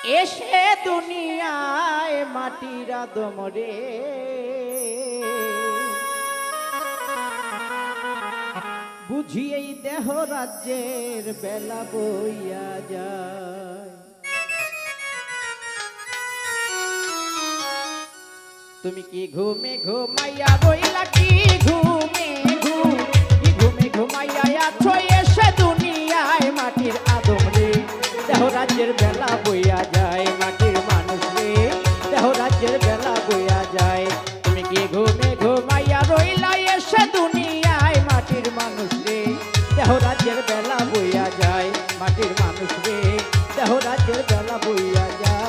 এসে দুনিয়ায় মাটির আদম রে, বুঝি এই দেহ রাজ্যের বেলা বইয়া যায়। তুমি কি ঘুমে ঘুমাইয়া রইলা, কি ঘুমে ঘুমে ঘুমাইয়া আছো, এসে দুনিয়ায় মাটির আদম রে, দেহ রাজ্যের বেলা বইয়া যায়। মাটির মানুষ রে, দেহ রাজ্যের বেলা বইয়া যায়। তুমি কি ঘুমে ঘুমাইয়া রইলা, এসে দুনিয়ায় মাটির মানুষ রে, দেহ রাজ্যের বেলা বইয়া যায়। মাটির মানুষ রে, দেহ রাজ্যের বেলা বইয়া যায়।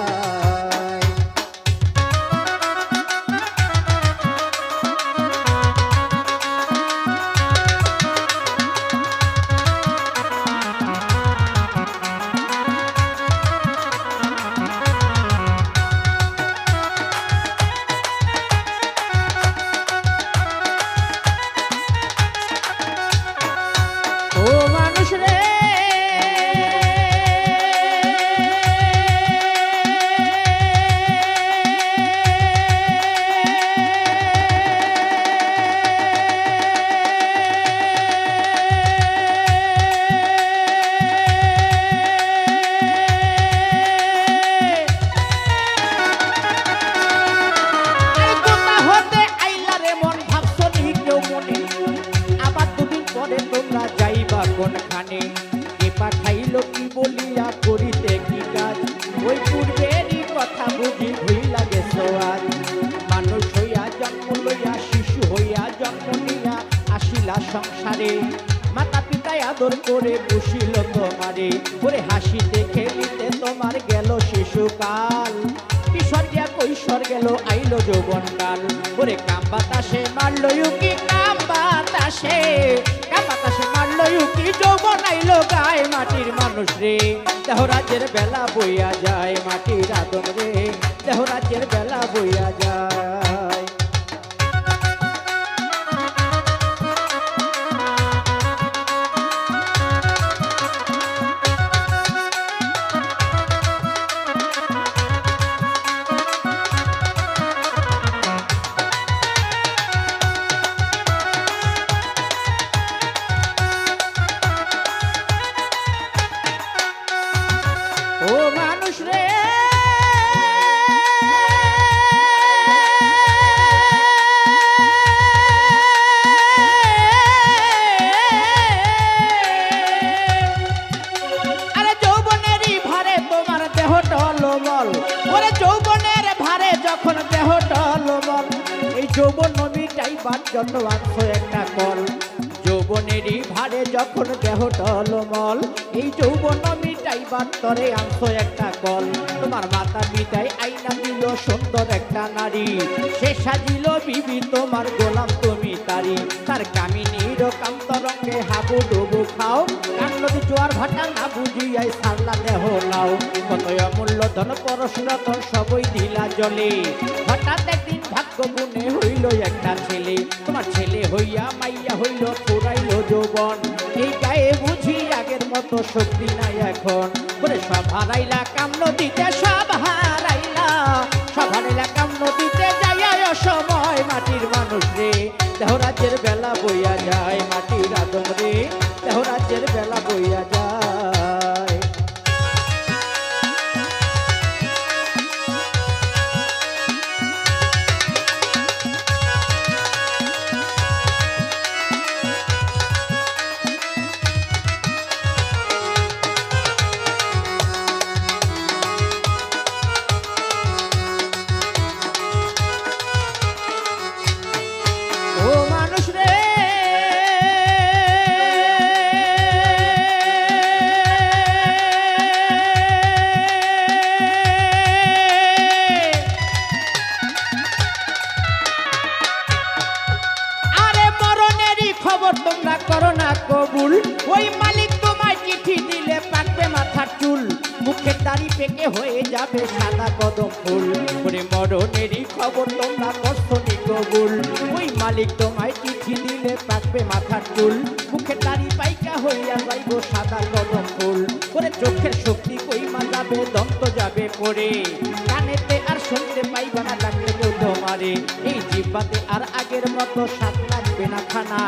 কোনখানে কে পাঠাইল কি বলিয়া করিতে কি কাজ, ওই পূর্বেরই কথা বুঝি ভুইলা গেছো আজ। মানুষ হইয়া জন্ম লইয়া, শিশু হইয়া জন্ম নিয়া আসিলা সংসারে, মাতা পিতায় আদর করে বসিল তোমারে, ওরে হাসিতে খেলিতে তোমার গেল শিশুকাল, কিশোর দিয়া কৈশোর গেল আইলো যৌবনকাল। ওরে কাম বাতাসে মারল ইউকি, কাম বাতাসে মারল ইউকি, যৌবন আইলো গায়ে। মাটির মানুষ রে, দেহ রাজ্যের বেলা বইয়া যায়। মাটির আদম রে, দেহ রাজ্যের বেলা বইয়া যায়। ও মানুষ রে, আরে যৌবনেরই ভারে তোমার দেহ টলমল, ওরে যৌবনের ভারে যখন দেহ টলমল, এই যৌবন মিটাইবার জন্য আনছো একটা কল। যৌবনেরই ভারে যখন দেহ টলমল, এই যৌবন মিটাইবার তরে আনছো একটা কল। তোমার মাতা পিতায় আইনা দিল সুন্দর একটা নারী, সে সাজিল বিবি তোমার গোলাম তুমি তারি। তার কামিনীর কান্তরঙ্গে হাবু ডুবু খাও, কান্নদি জোয়ার ভাটা না বুঝিয়াই সারলা দেহ নাও। কতই অমূল্য ধন পরশরতন সবই দিলা জলে, হঠাৎ একদিন ভাগ্য গুণে হইল একটা ছেলে। তোমার ছেলে হইয়া মাইয়া হইল পুরাইল যৌবন, এই গায়ে বুঝি আগের মতো শক্তি নাই এখন। বলে সব হারাইলা কাম নদীতে, সব হারাইলা, সব হারাইলা কাম নদীতে যাইয়া অসময়। মাটির মানুষ রে, দেহ রাজ্যের বেলা বইয়া যায়। মাটির আদম রে, দেহ রাজ্যের বেলা বইয়া যায়। ও মানুষ রে, আরে মরণেরই খবর তোমরা করো না কবুল, ওই মালিক তোমায় চিঠি দিলে পাকবে মাথার চুল, মুখের দাড়ি পেকে হয়ে যাবে সাদা কদম ফুল। ওরে মরণেরই খবর তোমরা করছো নি কবুল, ওই মালিক তোমায় চিঠি দিলে পাকবে মাথার চুল, মুখের দাড়ি পাইকা হইয়া যাইব সাদা কদম ফুল। ওরে চোখের শক্তি কইমা যাবে, দন্ত যাবে করে কানেতে আর শুনতে পাইবা না ডাকলে কেউ তোমারে এই জিহ্বাতে আর আগের মতো স্বাদ লাগবে না খানা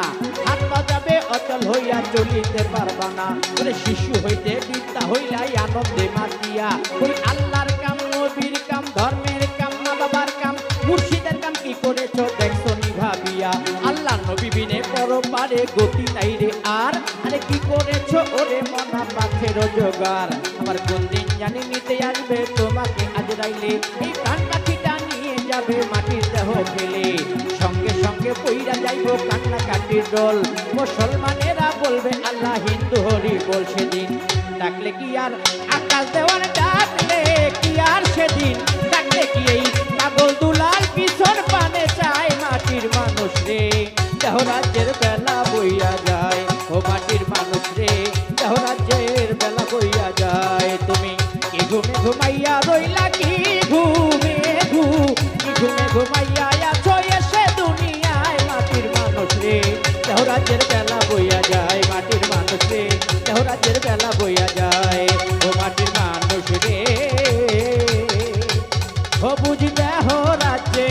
হাত পা যাবে অচল হইয়া চলিতে পারবা না বলে শিশু হইতে বিদ্যা হইলাই আনন্দে মাতিয়া ওই আল্লাহর কাম নবীর কাম ধর্মের কাম মা বাবার কাম মুর্শিদের কাম কি করেছো দেখছো নি ভাবিয়া আল্লাহ নবী বিনে পরপারে গতি নাই রে আর আরে কি করেছো ওরে মনা পাখের জোগাড় আমার কোন দিন জানি নিতে আসবে তোমাকে আজরাইলে এই প্রাণ পাখিটা নিয়ে যাবে মাটির দেহ ফেলে সঙ্গে সঙ্গে পইরা যাইব কান্না কাটির রোল মুসলমানেরা বলবে আল্লাহ হিন্দু হরি বল সেদিন ডাকলে কি আর আকাশ দেওয়ার ডাকলে কি আর সেদিন ডাকলে কি এই পাগল দুলাল কিশোর পানে চায় মাটির মানুষ রে দেহ রাজ্যের বেলা বইয়া যায় ও মাটির মানুষ রে দেহ রাজ্যের বেলা বইয়া যায় তুমি কি ঘুমে ঘুমাইয়া রইলা কি ঘুমে ঘুমাইয়া আছো এসে দুনিয়ায় মাটির মানুষ রে দেহ রাজ্যের বেলা বইয়া যায় মাটির মানুষ রে দেহ রাজ্যের বেলা বইয়া যায় ও মাটির মানুষ রে ও বুঝি দেহ রাজ্যে